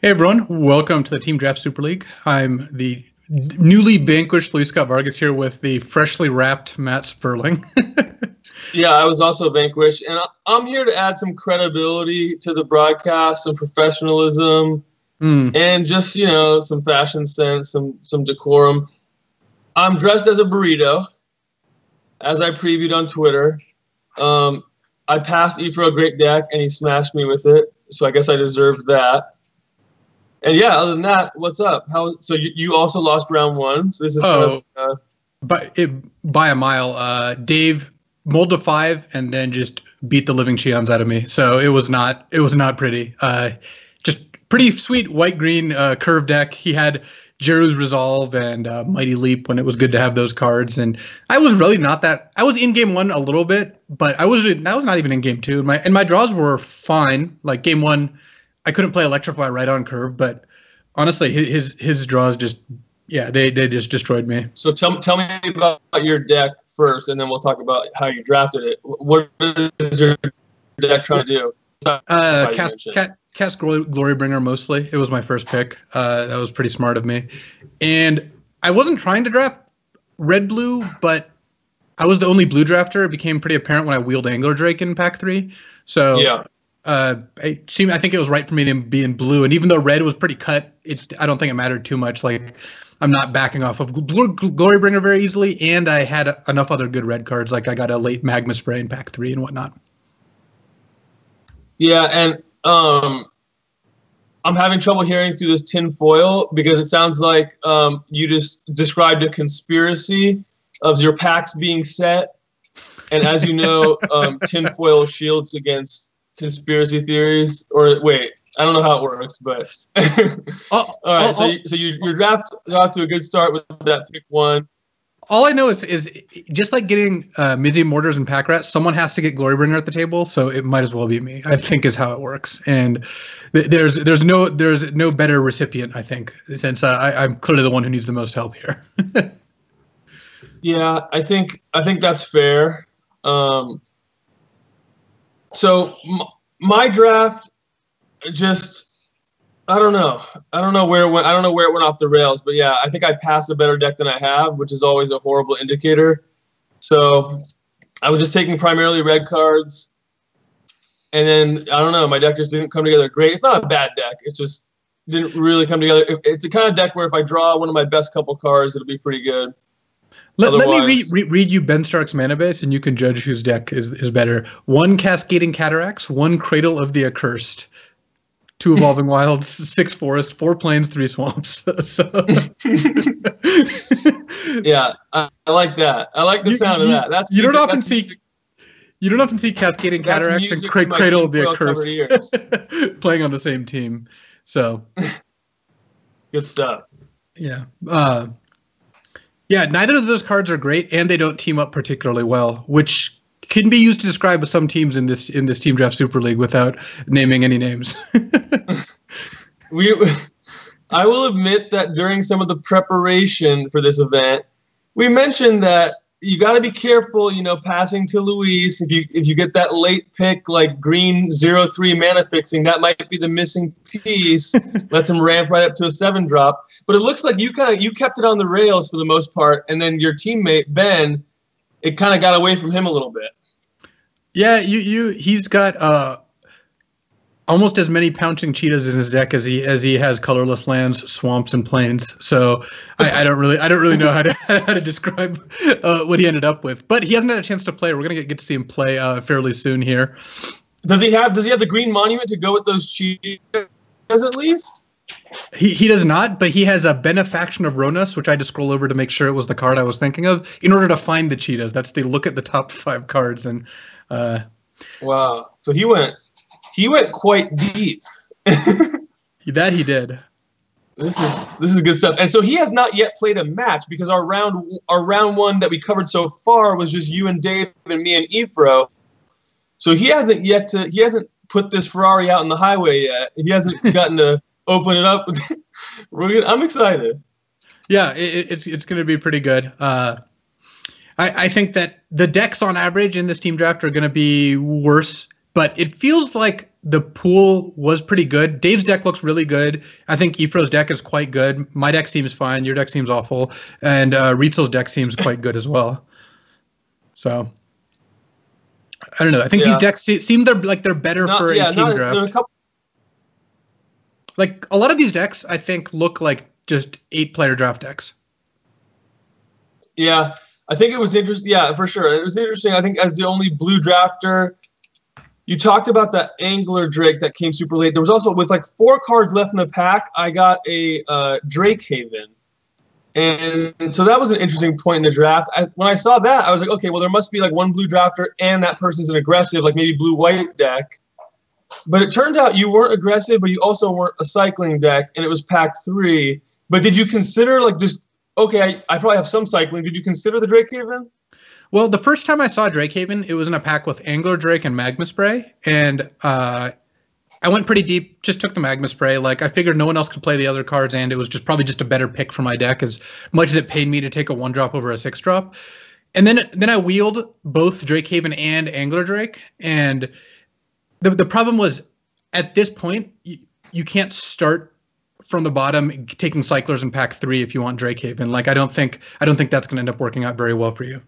Hey everyone, welcome to the Team Draft Super League. I'm the newly vanquished Luis Scott Vargas here with the freshly wrapped Matt Sperling. Yeah, I was also vanquished, and I'm here to add some credibility to the broadcast, some professionalism, and just, some fashion sense, some decorum. I'm dressed as a burrito, as I previewed on Twitter. I passed E for a great deck, and he smashed me with it, so I guess I deserved that. And yeah, other than that, what's up? So you also lost round one. So this is by a mile. Dave mulled to 5 and then just beat the living cheons out of me. So it was not pretty. Just pretty sweet white green curve deck. He had Jeru's Resolve and Mighty Leap when it was good to have those cards. And I was really not that. I was in game 1 a little bit, but I was not even in game 2. And my draws were fine. Like game 1. I couldn't play Electrify right on curve, but honestly, his draws they just destroyed me. So tell me about your deck first, and then we'll talk about how you drafted it. What is your deck trying to do? Cast Glorybringer mostly. It was my first pick. That was pretty smart of me. And I wasn't trying to draft red-blue, but I was the only blue drafter. It became pretty apparent when I wheeled Angler Drake in pack 3. So yeah. I think it was right for me to be in blue, and even though red was pretty cut, I don't think it mattered too much. Like, I'm not backing off of Glorybringer very easily, and I had enough other good red cards. Like I got a late Magma Spray in pack 3 and whatnot. Yeah, and I'm having trouble hearing through this tin foil because it sounds like you just described a conspiracy of your packs being set, and as you know, tin foil shields against conspiracy theories. Or wait, I don't know how it works, but all right. So your draft got to a good start with that pick 1. All I know is just like getting Mizzy Mortars and Pack Rats, someone has to get Glorybringer at the table, so it might as well be me, I think is how it works. And there's no better recipient, I think, since I'm clearly the one who needs the most help here. Yeah, I think that's fair. So my draft, just I don't know where it went. I don't know where it went off the rails, but yeah, I think I passed a better deck than I have, which is always a horrible indicator. So I was just taking primarily red cards, and then I don't know, my deck just didn't come together great. It's not a bad deck. It just didn't really come together. It's the kind of deck where if I draw one of my best couple cards, it'll be pretty good. Let me read you Ben Stark's mana base, and you can judge whose deck is better. 1 Cascading Cataracts, 1 Cradle of the Accursed, 2 Evolving Wilds, 6 Forest, 4 Plains, 3 Swamps. Yeah, I like that. I like the sound of that. You don't often see Cascading Cataracts and Cradle of the Accursed playing on the same team. So good stuff. Yeah. Yeah, neither of those cards are great, and they don't team up particularly well, which can be used to describe some teams in this Team Draft Super League without naming any names. I will admit that during some of the preparation for this event, we mentioned that you got to be careful, passing to Luis. If you get that late pick like green 0/3 mana fixing, that might be the missing piece. Lets him ramp right up to a 7-drop. But it looks like you kept it on the rails for the most part, and then your teammate Ben, it kind of got away from him a little bit. Yeah, he's got almost as many pouncing cheetahs in his deck as he has colorless lands, swamps, and plains. So I don't really know how to describe what he ended up with. But he hasn't had a chance to play. We're gonna get to see him play fairly soon here. Does he have the green monument to go with those cheetahs at least? He does not, but he has a Benefaction of Ronas, which I had to scroll over to make sure it was the card I was thinking of in order to find the cheetahs. That's the look at the top 5 cards and. Wow! So he went quite deep. That he did. This is good stuff. And so he has not yet played a match because our round 1 that we covered so far was just you and Dave and me and Efro. So he hasn't put this Ferrari out on the highway yet. He hasn't gotten to open it up. I'm excited. Yeah, it's going to be pretty good. I think that the decks on average in this team draft are going to be worse, but it feels like the pool was pretty good. Dave's deck looks really good. I think Ephro's deck is quite good. My deck seems fine. Your deck seems awful. And Rietzl's deck seems quite good as well. So, I don't know. I think these decks seem they're better for a team draft. Like, a lot of these decks, I think, look like just 8-player draft decks. Yeah, I think it was interesting. Yeah, for sure. It was interesting. I think as the only blue drafter, you talked about that Angler Drake that came super late. There was also, with like 4 cards left in the pack, I got a Drake Haven. And so that was an interesting point in the draft. When I saw that, I was like, okay, well, there must be like one blue drafter and that person's an aggressive, like maybe blue-white deck. But it turned out you weren't aggressive, but you also weren't a cycling deck, and it was pack 3. But did you consider, like, just, okay, I probably have some cycling. Did you consider the Drake Haven? Well, the first time I saw Drake Haven, it was in a pack with Angler Drake and Magma Spray, and I went pretty deep, just took the Magma Spray. Like, I figured no one else could play the other cards, and it was just probably just a better pick for my deck, as much as it paid me to take a 1-drop over a 6-drop. And then I wheeled both Drake Haven and Angler Drake, and the problem was, at this point, you can't start from the bottom taking cyclers in pack 3 if you want Drake Haven. Like, I don't think that's going to end up working out very well for you.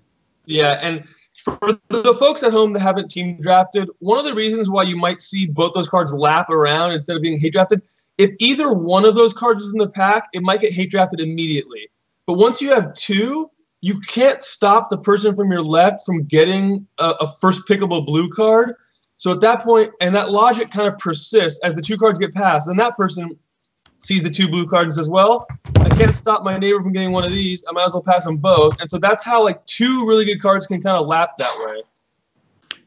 Yeah, and for the folks at home that haven't team drafted, one of the reasons why you might see both those cards lap around instead of being hate drafted, if either one of those cards is in the pack, it might get hate drafted immediately. But once you have 2, you can't stop the person from your left from getting a first pickable blue card. So at that point, and that logic kind of persists as the 2 cards get passed, then that person sees the 2 blue cards as well. I can't stop my neighbor from getting one of these. I might as well pass them both. And so that's how, like, 2 really good cards can kind of lap that way.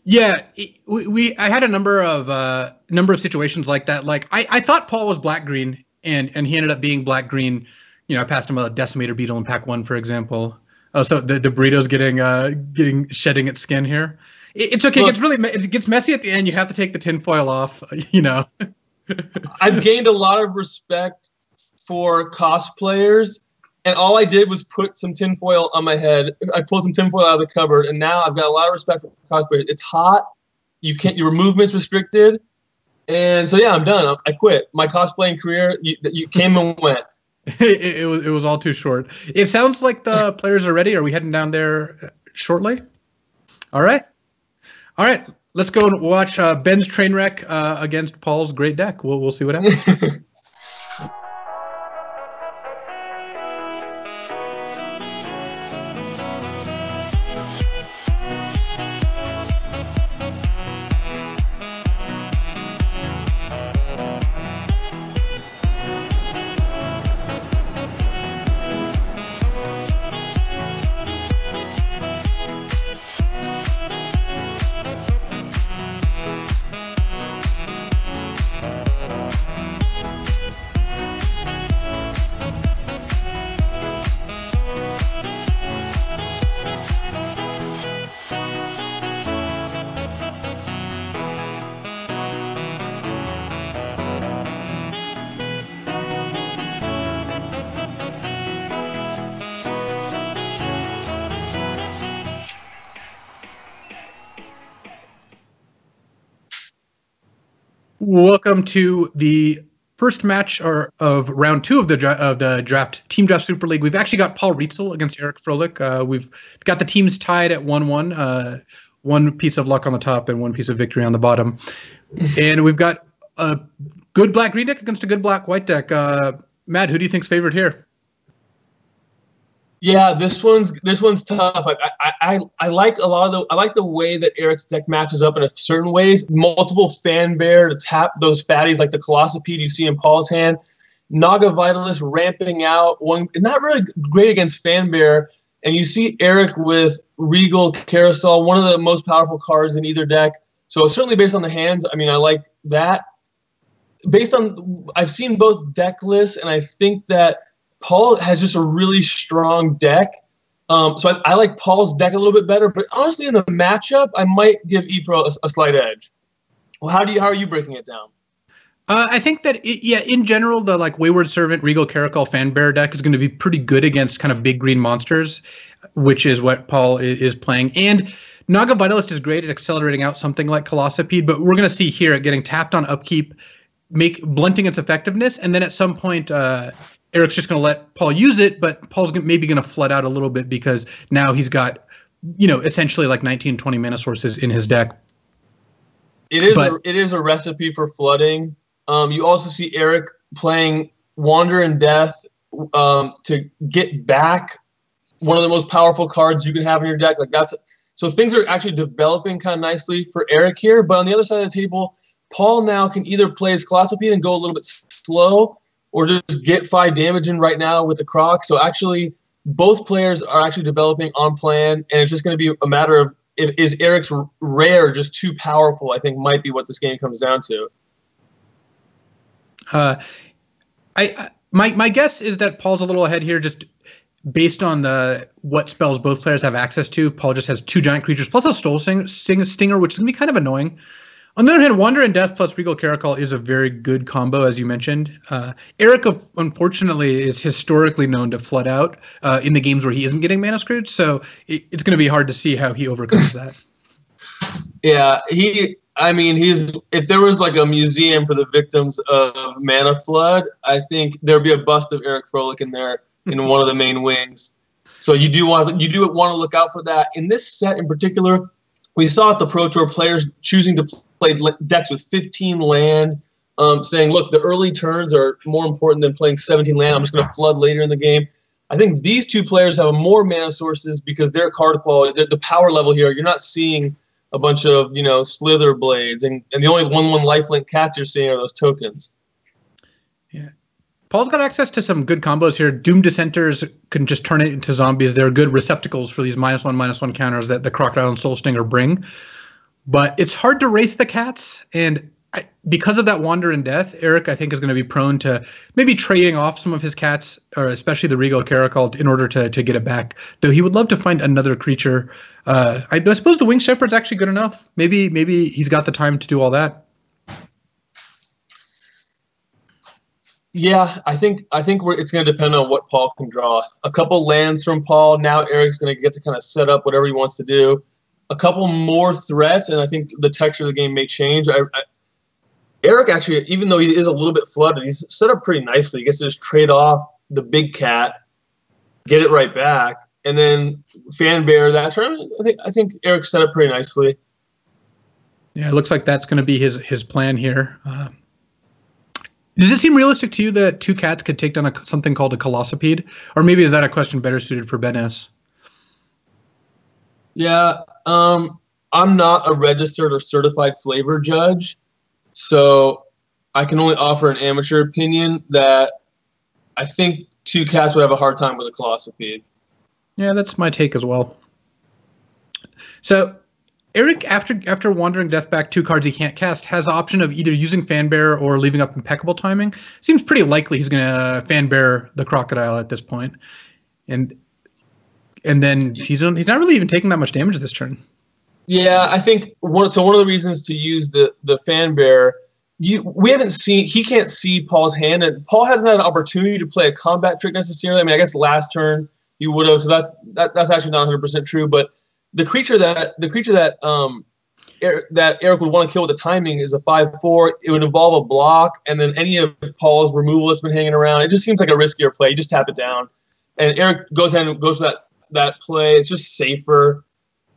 Yeah, I had a number of situations like that. Like, I thought Paul was black-green, and he ended up being black-green. You know, I passed him a Decimator Beetle in pack 1, for example. Oh, so the burrito's shedding its skin here. It's okay. Look, it gets messy at the end. You have to take the tinfoil off, you know. I've gained a lot of respect for cosplayers, and all I did was put some tinfoil on my head. I pulled some tinfoil out of the cupboard, and now I've got a lot of respect for cosplayers. It's hot. Your movement's restricted. And so, yeah, I'm done. I quit. My cosplaying career, you came and went. It was all too short. It sounds like the players are ready. Are we heading down there shortly? All right. Let's go and watch Ben's train wreck against Paul's great deck. We'll see what happens. Welcome to the first match of round 2 of the draft Team Draft Super League. We've actually got Paul Rietzl against Eric Froehlich. We've got the teams tied at 1-1. 1 piece of luck on the top and 1 piece of victory on the bottom. And we've got a good black-green deck against a good black-white deck. Matt, who do you think's favorite here? Yeah, this one's tough. I like the way that Eric's deck matches up in a certain ways. Multiple fan bear to tap those fatties like the Colossopede you see in Paul's hand. Naga Vitalist ramping out. One not really great against fan bear. And you see Eric with Regal Carousel, one of the most powerful cards in either deck. So certainly based on the hands, I mean, I like that. I've seen both deck lists, and I think that Paul has just a really strong deck. So I like Paul's deck a little bit better. But honestly, in the matchup, I might give Ephro a slight edge. Well, how are you breaking it down? I think that, in general, the Wayward Servant, Regal Caracal, Fanbear deck is going to be pretty good against kind of big green monsters, which is what Paul is playing. And Naga Vitalist is great at accelerating out something like Colossipede, but we're going to see here it getting tapped on upkeep, blunting its effectiveness, and then at some point, Eric's just going to let Paul use it, but Paul's maybe going to flood out a little bit because now he's got, essentially like 19, 20 mana sources in his deck. It is a recipe for flooding. You also see Eric playing Wander in Death to get back one of the most powerful cards you can have in your deck. So things are actually developing kind of nicely for Eric here. But on the other side of the table, Paul now can either play his Colossipede and go a little bit slow, or just get 5 damage in right now with the Croc. So actually, both players are actually developing on plan, and it's just going to be a matter of, is Eric's rare just too powerful? I think might be what this game comes down to. My guess is that Paul's a little ahead here, just based on what spells both players have access to. Paul just has 2 giant creatures plus a Soul Stinger, which is going to be kind of annoying. On the other hand, Wander in Death plus Regal Caracol is a very good combo, as you mentioned. Eric, unfortunately, is historically known to flood out in the games where he isn't getting mana screwed, so it's going to be hard to see how he overcomes that. Yeah, if there was like a museum for the victims of mana flood, I think there'd be a bust of Eric Froehlich in there in one of the main wings. So you do want to look out for that. In this set in particular, we saw at the Pro Tour players choosing to play decks with 15 land, saying, look, the early turns are more important than playing 17 land. I'm just going to flood later in the game. I think these two players have more mana sources because their card quality, the power level here, you're not seeing a bunch of, Slither Blades, and the only 1/1 lifelink cats you're seeing are those tokens. Yeah. Paul's got access to some good combos here. Doom Dissenters can just turn it into zombies. They're good receptacles for these -1/-1 counters that the Crocodile and Soul Stinger bring. But it's hard to race the cats, and because of that Wander in Death, Eric, I think, is going to be prone to maybe trading off some of his cats, or especially the Regal Caracol, in order to get it back. Though he would love to find another creature. I suppose the Winged Shepherd's actually good enough. Maybe he's got the time to do all that. Yeah, I think it's going to depend on what Paul can draw. A couple lands from Paul. Now Eric's going to get to kind of set up whatever he wants to do. A couple more threats, and I think the texture of the game may change. Eric actually, even though he is a little bit flooded, he's set up pretty nicely. He gets to just trade off the big cat, get it right back, and then fan bear that turn. I think Eric set up pretty nicely. Yeah, it looks like that's going to be his plan here. Does it seem realistic to you that 2 cats could take down something called a Colossipede? Or maybe is that a question better suited for Ben S? Yeah, I'm not a registered or certified flavor judge, so I can only offer an amateur opinion that I think 2 cats would have a hard time with a Colossipede. Yeah, that's my take as well. So Eric, after Wandering Death back 2 cards he can't cast, has the option of either using Fanbear or leaving up Impeccable Timing. Seems pretty likely he's going to Fanbear the Crocodile at this point. And then he's not really even taking that much damage this turn. Yeah, I think one of the reasons to use the Fanbear, we haven't seen, he can't see Paul's hand, and Paul hasn't had an opportunity to play a combat trick necessarily. I mean, I guess last turn he would have, so that's actually not 100% true, but the creature that Eric would want to kill with the timing is a 5/4. It would involve a block, and then any of Paul's removal that's been hanging around. It just seems like a riskier play. You just tap it down, and Eric goes ahead and goes for that play. It's just safer,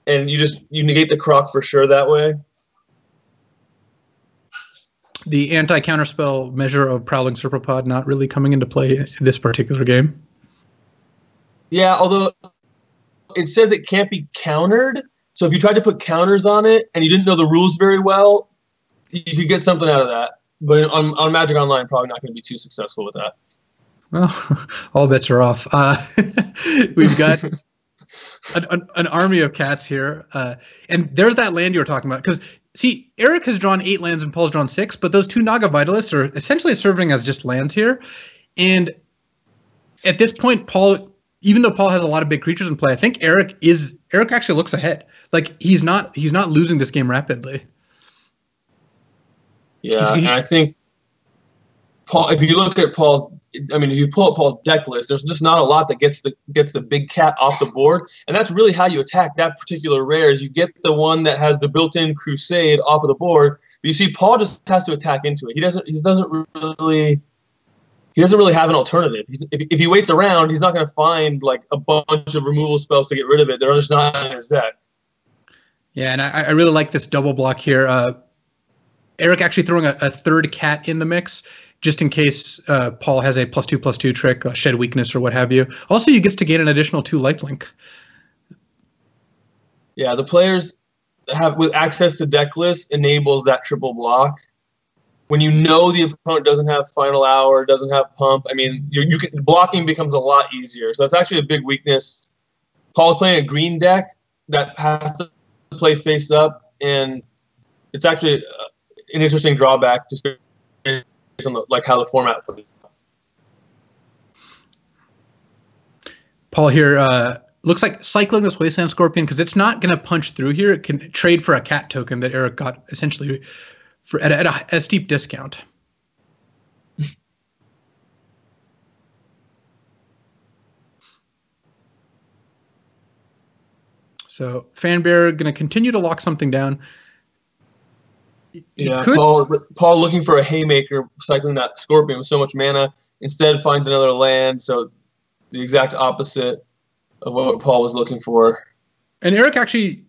and you negate the Croc for sure that way. The anti-counterspell measure of Prowling Serpapod not really coming into play in this particular game. Yeah, although it says it can't be countered. So if you tried to put counters on it and you didn't know the rules very well, you could get something out of that. But on Magic Online, probably not going to be too successful with that. Well, all bets are off. We've got an army of cats here. And there's that land you were talking about. Because, see, Eric has drawn 8 lands and Paul's drawn 6, but those 2 Naga Vitalists are essentially serving as just lands here. And at this point, Paul, even though Paul has a lot of big creatures in play, I think Eric actually looks ahead. Like he's not losing this game rapidly. Yeah, and I think Paul, if you look at Paul's I mean, if you pull up Paul's deck list, there's just not a lot that gets the big cat off the board, and that's really how you attack that particular rare. Is you get the one that has the built-in Crusade off of the board. But you see, Paul just has to attack into it. He doesn't really have an alternative. If he waits around, he's not going to find like a bunch of removal spells to get rid of it. They're just not in his deck. Yeah, and I really like this double block here. Eric actually throwing a third cat in the mix, just in case Paul has a +2/+2 trick, shed weakness or what have you. Also, he gets to gain an additional 2 lifelink. Yeah, the players with access to deck list enables that triple block. When you know the opponent doesn't have final hour, doesn't have pump, I mean, blocking becomes a lot easier. So that's actually a big weakness. Paul's playing a green deck that has to play face up, and it's actually an interesting drawback just based on how the format plays. Paul here looks like cycling this Wasteland Scorpion because it's not going to punch through here. It can trade for a cat token that Eric got essentially at a steep discount. So Fanbear going to continue to lock something down. Yeah, Paul looking for a haymaker, cycling that Scorpion with so much mana. Instead finds another land, so the exact opposite of what Paul was looking for. And Eric actually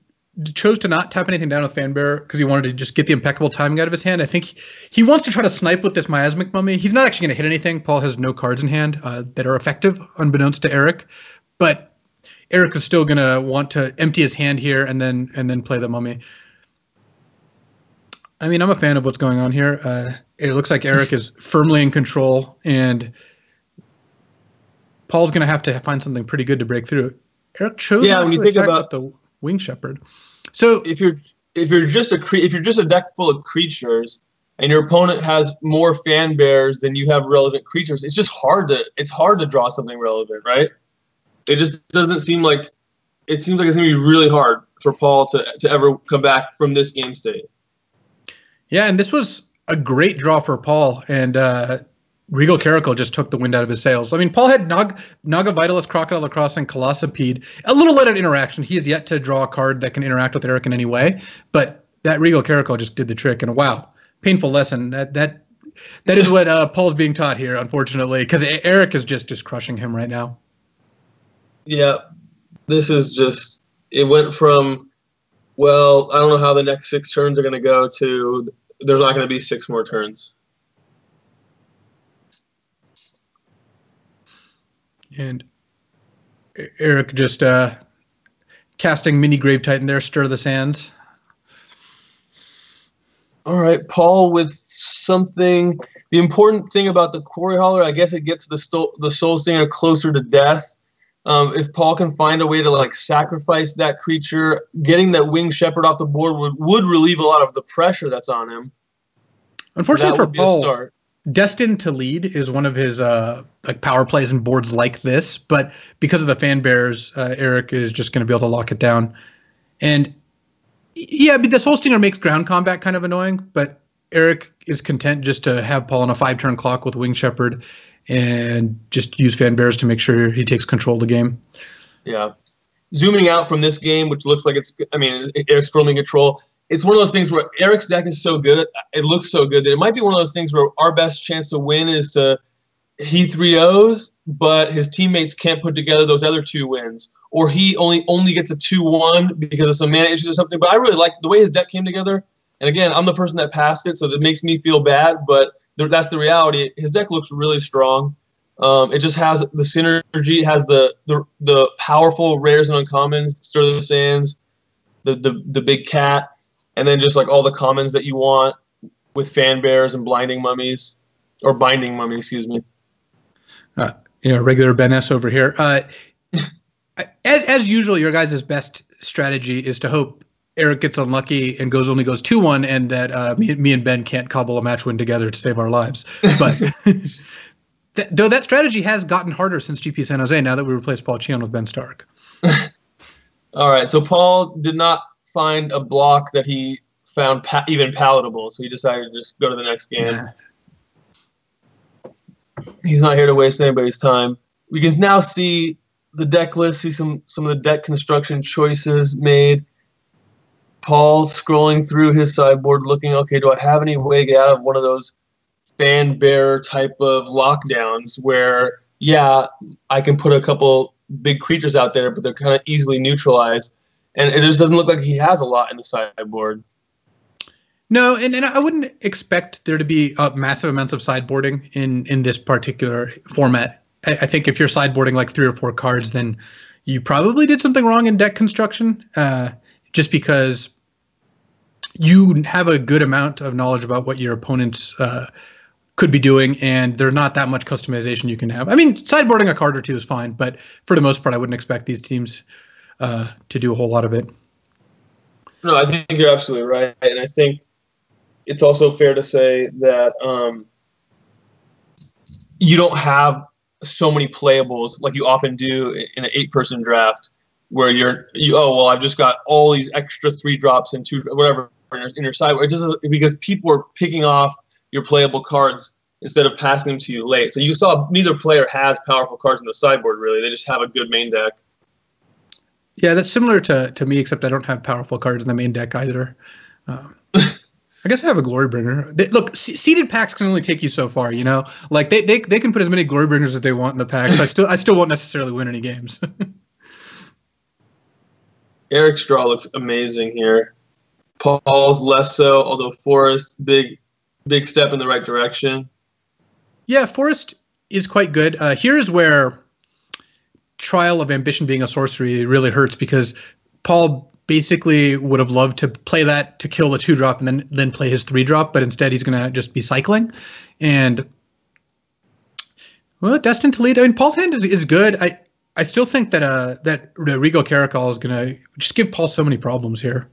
chose to not tap anything down with Fanbear because he wanted to just get the impeccable timing out of his hand. I think he wants to try to snipe with this Miasmic Mummy. He's not actually going to hit anything. Paul has no cards in hand that are effective, unbeknownst to Eric. But Eric is still going to want to empty his hand here and then play the Mummy. I mean, I'm a fan of what's going on here. It looks like Eric is firmly in control, and Paul's going to have to find something pretty good to break through. Eric chose when you think about the Wing Shepherd. So if you're just a deck full of creatures and your opponent has more Fan Bears than you have relevant creatures, it's just hard to draw something relevant, right? It just doesn't seem like it seems like it's gonna be really hard for Paul to ever come back from this game state. Yeah, and this was a great draw for Paul, and Regal Caracal just took the wind out of his sails. I mean, Paul had Naga Vitalist, Crocodile Lacrosse, and Colossipede. A little light on interaction. He has yet to draw a card that can interact with Eric in any way, but that Regal Caracal just did the trick, and wow, painful lesson. That is what Paul's being taught here, unfortunately, because Eric is just crushing him right now. Yeah, this is just, it went from, well, I don't know how the next 6 turns are going to go to there's not going to be 6 more turns. And Eric just casting mini Grave Titan there, Stir the Sands. All right, Paul with something. The important thing about the Quarry Hauler, I guess it gets the Soul Stinger closer to death. If Paul can find a way to sacrifice that creature, getting that Winged Shepherd off the board would relieve a lot of the pressure that's on him. Unfortunately for Paul, Destined to Lead is one of his power plays in boards like this, but because of the Fan Bears, Eric is just going to be able to lock it down. And yeah, the Soul Stinger makes ground combat kind of annoying, but Eric is content just to have Paul on a 5-turn clock with Winged Shepherd and just use Fan Bears to make sure he takes control of the game. Yeah. Zooming out from this game, which looks like Eric's firmly in control, it's one of those things where Eric's deck is so good, it looks so good that it might be one of those things where our best chance to win is he 3-0s, but his teammates can't put together those other 2 wins. Or he only gets a 2-1 because of some mana issues or something. But I really like the way his deck came together. And again, I'm the person that passed it, so it makes me feel bad, but that's the reality. His deck looks really strong. It just has the synergy, it has the powerful rares and uncommons, Stir the Sands, the big cat, and then just all the commons that you want with Fan Bears and Blinding Mummies, or Binding Mummy, excuse me. Regular Ben S over here. As usual, your guys' best strategy is to hope Eric gets unlucky and only goes 2-1, and that me and Ben can't cobble a match win together to save our lives. But though that strategy has gotten harder since GP San Jose, now that we replaced Paul Cheon with Ben Stark. All right, so Paul did not find a block that he found even palatable, so he decided to just go to the next game. He's not here to waste anybody's time. We can now see the deck list, see some of the deck construction choices made. Paul scrolling through his sideboard looking, okay, do I have any way to get out of one of those fan bearer type of lockdowns where, yeah, I can put a couple big creatures out there, but they're kind of easily neutralized. And it just doesn't look like he has a lot in the sideboard. No, and I wouldn't expect there to be massive amounts of sideboarding in this particular format. I think if you're sideboarding like 3 or 4 cards, then you probably did something wrong in deck construction, just because you have a good amount of knowledge about what your opponents could be doing, and there's not that much customization you can have. I mean, sideboarding a card or 2 is fine, but for the most part, I wouldn't expect these teams to do a whole lot of it. No, I think you're absolutely right, and I think it's also fair to say that you don't have so many playables like you often do in an 8-person draft, where I've just got all these extra 3 drops and 2 whatever in your sideboard. It's just because people are picking off your playable cards instead of passing them to you late. So you saw neither player has powerful cards in the sideboard, really. They just have a good main deck. Yeah, that's similar to me, except I don't have powerful cards in the main deck either. I guess I have a Glorybringer. Look, seeded packs can only take you so far, you know? Like, they can put as many Glorybringers as they want in the packs. I still won't necessarily win any games. Eric's draw looks amazing here. Paul's less so, although Forrest, big step in the right direction. Yeah, Forrest is quite good. Here's where Trial of Ambition being a sorcery really hurts, because Paul basically would have loved to play that to kill the 2-drop and then play his 3-drop, but instead he's going to just be cycling. And, well, Destined to Lead. I mean, Paul's hand is good. I still think that Regal Caracol is going to just give Paul so many problems here.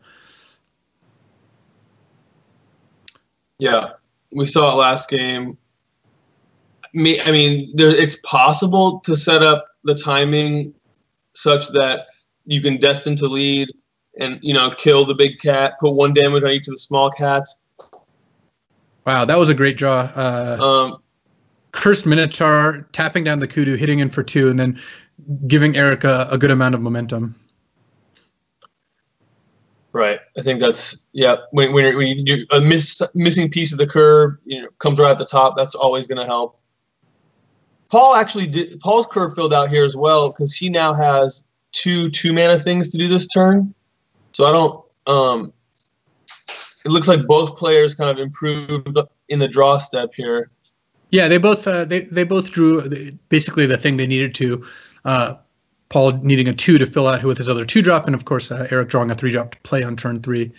Yeah, we saw it last game. I mean, it's possible to set up the timing such that you can Destined to Lead and, kill the big cat, put 1 damage on each of the small cats. Wow, that was a great draw. Cursed Minotaur, tapping down the Kudu, hitting in for 2, and then giving Eric a good amount of momentum. Right. I think that's, yeah, when you do a missing piece of the curve, comes right at the top, that's always going to help. Paul's curve filled out here as well, because he now has 2 2-mana things to do this turn. So I don't, it looks like both players kind of improved in the draw step here. Yeah, they both drew basically the thing they needed to. Paul needing a 2 to fill out with his other 2-drop, and of course Eric drawing a 3-drop to play on turn 3.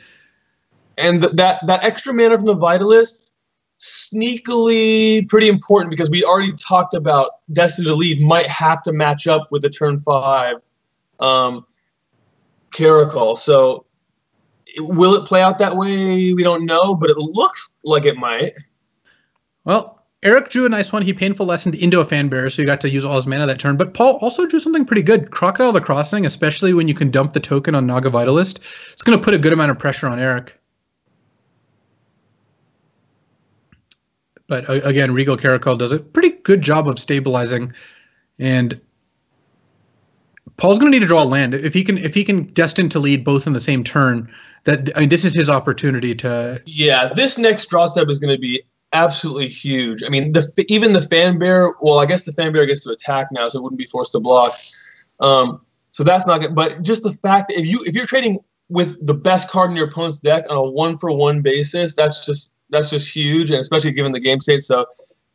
And that extra mana from the Vitalist, sneakily pretty important, because we already talked about Destined to Lead might have to match up with the turn 5 Caracol. So will it play out that way? We don't know, but it looks like it might. Well, Eric drew a nice one. He painful lessened into a fan bearer, so he got to use all his mana that turn. But Paul also drew something pretty good. Crocodile the Crossing, especially when you can dump the token on Naga Vitalist. It's going to put a good amount of pressure on Eric. But again, Regal Caracol does a pretty good job of stabilizing. And Paul's going to need to draw a land. If he can Destined to Lead both in the same turn, this is his opportunity to... Yeah, this next draw step is going to be absolutely huge. I mean, even the fan bearer. Well, I guess the fan bearer gets to attack now, so it wouldn't be forced to block. So that's not good. But just the fact that if you're trading with the best card in your opponent's deck on a 1-for-1 basis, that's just huge, and especially given the game state. So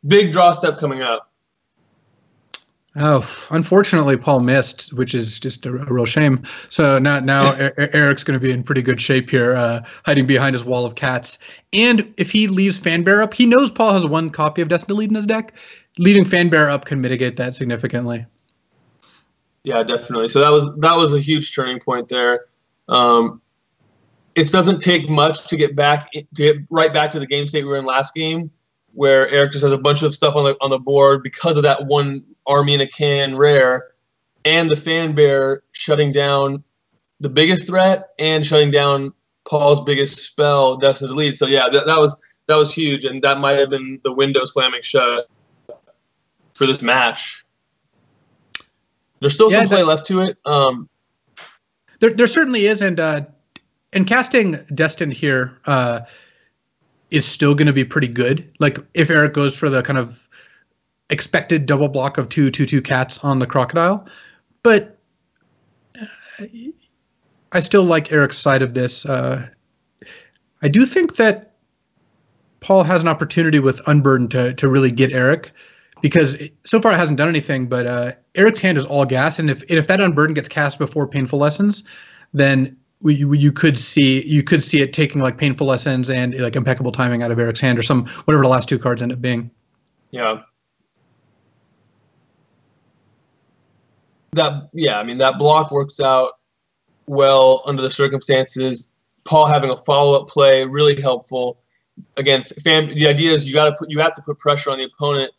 big draw step coming up. Oh, unfortunately, Paul missed, which is just a real shame. So now Eric's going to be in pretty good shape here, hiding behind his wall of cats. And if he leaves Fanbear up, he knows Paul has 1 copy of Destined to Lead in his deck. Leaving Fanbear up can mitigate that significantly. Yeah, definitely. So that was a huge turning point there. It doesn't take much to get right back to the game state we were in last game, where Eric just has a bunch of stuff on the board because of that 1 Army in a Can rare, and the fan bear shutting down the biggest threat and shutting down Paul's biggest spell, Destined to Lead. So yeah, that was huge, and that might have been the window slamming shut. for this match. There's still some play left to it. There certainly is, and casting Destined here is still going to be pretty good. Like if Eric goes for the kind of expected double block of 2/2/2 cats on the crocodile, but I still like Eric's side of this. I do think that Paul has an opportunity with Unburdened to really get Eric, because so far it hasn't done anything, but Eric's hand is all gas, and if that Unburdened gets cast before Painful Lessons, then you could see it taking like Painful Lessons and like Impeccable Timing out of Eric's hand, or whatever the last two cards end up being. Yeah. I mean, that block works out well under the circumstances. Paul having a follow-up play, really helpful. Again, the idea is you have to put pressure on the opponent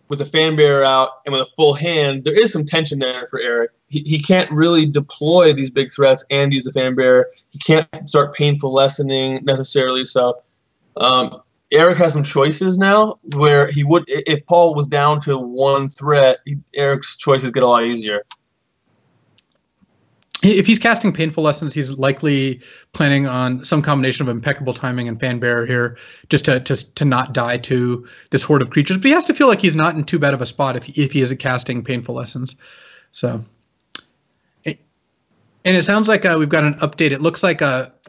with a fan bearer out and with a full hand. There is some tension there for Eric. He can't really deploy these big threats and use the fan bearer. He can't start Painful Lessening necessarily. So Eric has some choices now where he would, if Paul was down to one threat, Eric's choices get a lot easier. If he's casting Painful Lessons, he's likely planning on some combination of Impeccable Timing and Fan Bearer here, just to not die to this horde of creatures. But he has to feel like he's not in too bad of a spot if he isn't casting Painful Lessons. So, and it sounds like we've got an update. It looks like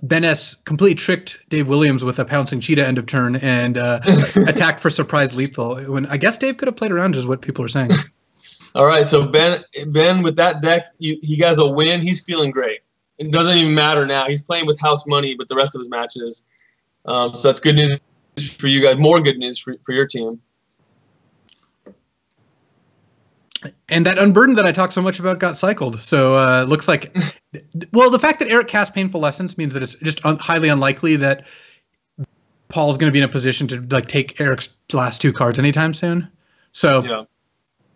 Ben S. completely tricked Dave Williams with a Pouncing Cheetah end of turn and attacked for Surprise Lethal. When I guess Dave could have played around, is what people are saying. All right, so Ben, with that deck, he has a win. He's feeling great. It doesn't even matter now. He's playing with house money with the rest of his matches. So that's good news for you guys. More good news for your team. And that Unburdened that I talked so much about got cycled. So looks like, well, the fact that Eric cast Painful Lessons means that it's just highly unlikely that Paul's going to be in a position to like take Eric's last two cards anytime soon. So. Yeah.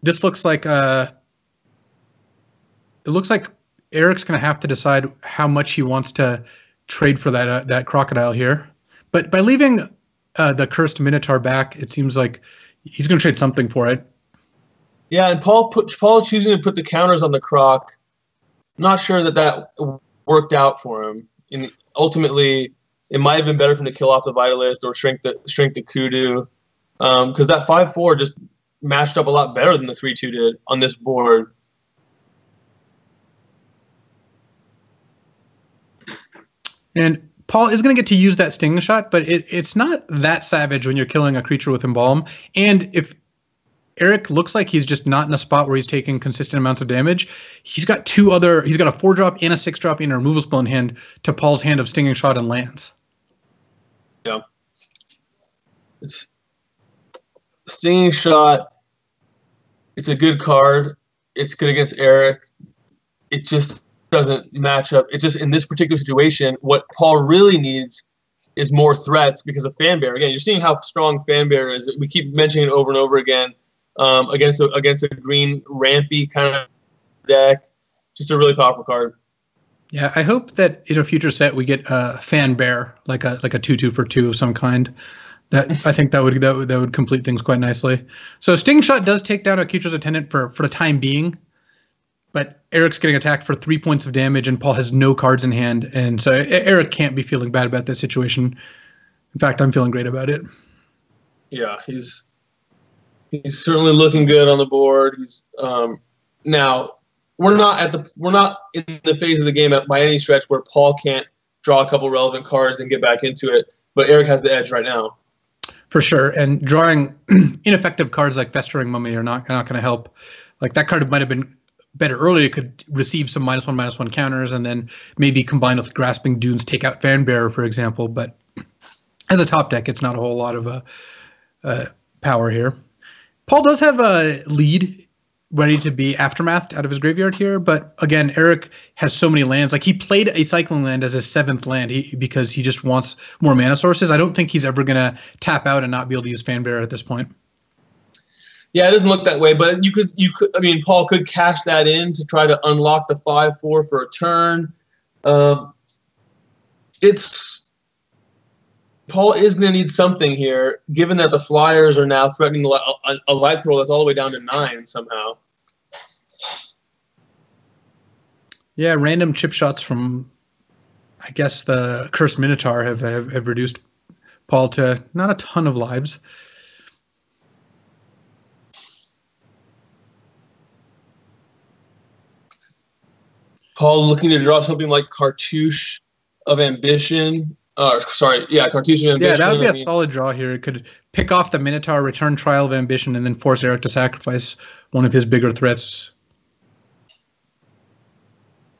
This looks like it looks like Eric's going to have to decide how much he wants to trade for that crocodile here. But by leaving the Cursed Minotaur back, it seems like he's going to trade something for it. Yeah, and Paul choosing to put the counters on the croc. I'm not sure that worked out for him. And ultimately, it might have been better for him to kill off the Vitalist or shrink the Kudu, because that 5/4 just matched up a lot better than the 3/2 did on this board. And Paul is going to get to use that Stinging Shot, but it's not that savage when you're killing a creature with Embalm. And if Eric looks like he's just not in a spot where he's taking consistent amounts of damage, he's got a 4-drop and a 6-drop and a removal spell in hand to Paul's hand of Stinging Shot and lands. Yeah. It's Stinging Shot. It's a good card. It's good against Eric. It just doesn't match up. It's just in this particular situation, what Paul really needs is more threats because of Fan Bearer. Again, you're seeing how strong Fan Bearer is. We keep mentioning it over and over again against a green rampy kind of deck. Just a really powerful card. Yeah, I hope that in a future set we get a Fan Bear, like a 2/2 for 2 of some kind. I think that would complete things quite nicely. So Sting Shot does take down a creature's attendant for the time being, but Eric's getting attacked for 3 points of damage, and Paul has no cards in hand, and so Eric can't be feeling bad about that situation. In fact, I'm feeling great about it. Yeah, he's certainly looking good on the board. He's now we're not in the phase of the game by any stretch where Paul can't draw a couple relevant cards and get back into it, but Eric has the edge right now. For sure, and drawing ineffective cards like Festering Mummy are not going to help. Like that card might have been better earlier. It could receive some -1/-1 counters, and then maybe combined with Grasping Dunes, take out Fan Bearer, for example. But as a top deck, it's not a whole lot of power here. Paul does have a lead ready to be Aftermath out of his graveyard here, but again, Eric has so many lands. Like he played a Cycling Land as his 7th land because he just wants more mana sources. I don't think he's ever gonna tap out and not be able to use Fan Bearer at this point. Yeah, it doesn't look that way, but you could. I mean, Paul could cash that in to try to unlock the 5/4 for a turn. Paul is going to need something here, given that the Flyers are now threatening a light throw that's all the way down to 9 somehow. Yeah, random chip shots from, I guess, the Cursed Minotaur have reduced Paul to not a ton of lives. Paul looking to draw something like Cartouche of Ambition. Cartouche of Ambition. Yeah, that would be a solid draw here. It could pick off the Minotaur, return Trial of Ambition, and then force Eric to sacrifice one of his bigger threats.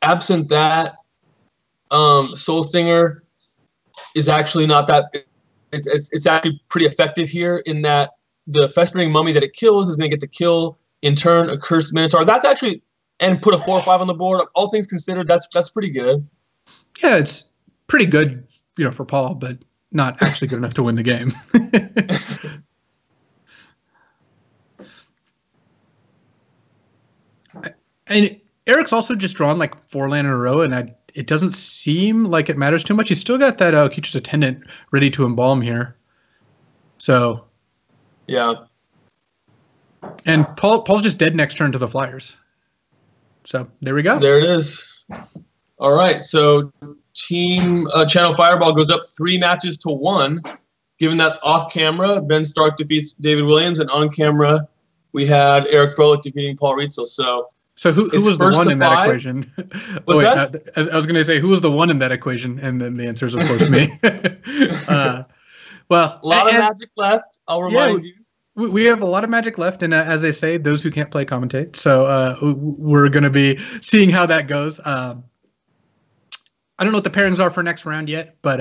Absent that, Soul Stinger is actually not that. It's actually pretty effective here in that the Festering Mummy that it kills is going to get to kill in turn a Cursed Minotaur. That's actually, and put a 4 or 5 on the board. All things considered, that's pretty good. Yeah, it's pretty good, for Paul, but not actually good enough to win the game. And Eric's also just drawn like 4 land in a row, and it doesn't seem like it matters too much. He's still got that Keecher's Attendant ready to embalm here. So, yeah. And Paul's just dead next turn to the Flyers. So there we go. There it is. All right. So Team Channel Fireball goes up 3 matches to 1. Given that off camera, Ben Stark defeats David Williams, and on camera, we had Eric Froehlich defeating Paul Rietzl. So who was the one in that equation? What's that? I was going to say, who was the one in that equation? And then the answer is, of course, me. Well, a lot of magic left, I'll remind you. We have a lot of magic left, and as they say, those who can't play commentate. So we're going to be seeing how that goes. I don't know what the pairings are for next round yet, but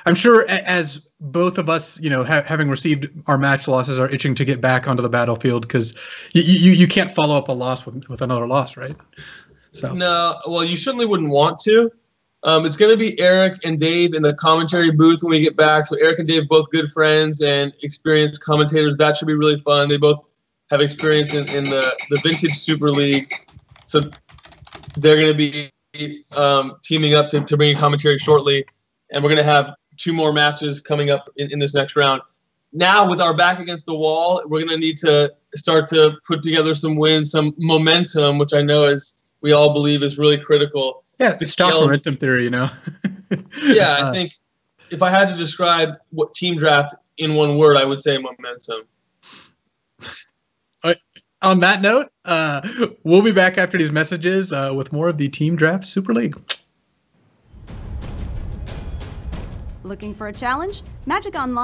I'm sure as both of us, having received our match losses, are itching to get back onto the battlefield, because you can't follow up a loss with another loss, right? So no, well, you certainly wouldn't want to. It's going to be Eric and Dave in the commentary booth when we get back. So Eric and Dave, both good friends and experienced commentators. That should be really fun. They both have experience in the Vintage Super League. So they're going to be teaming up to bring you commentary shortly. And we're going to have 2 more matches coming up in this next round. Now, with our back against the wall, we're going to need to start to put together some wins, some momentum, which I know we all believe is really critical. Yeah, it's stock momentum theory, Yeah, I think if I had to describe what team draft in one word, I would say momentum. On that note, we'll be back after these messages with more of the Team Draft Super League. Looking for a challenge? Magic Online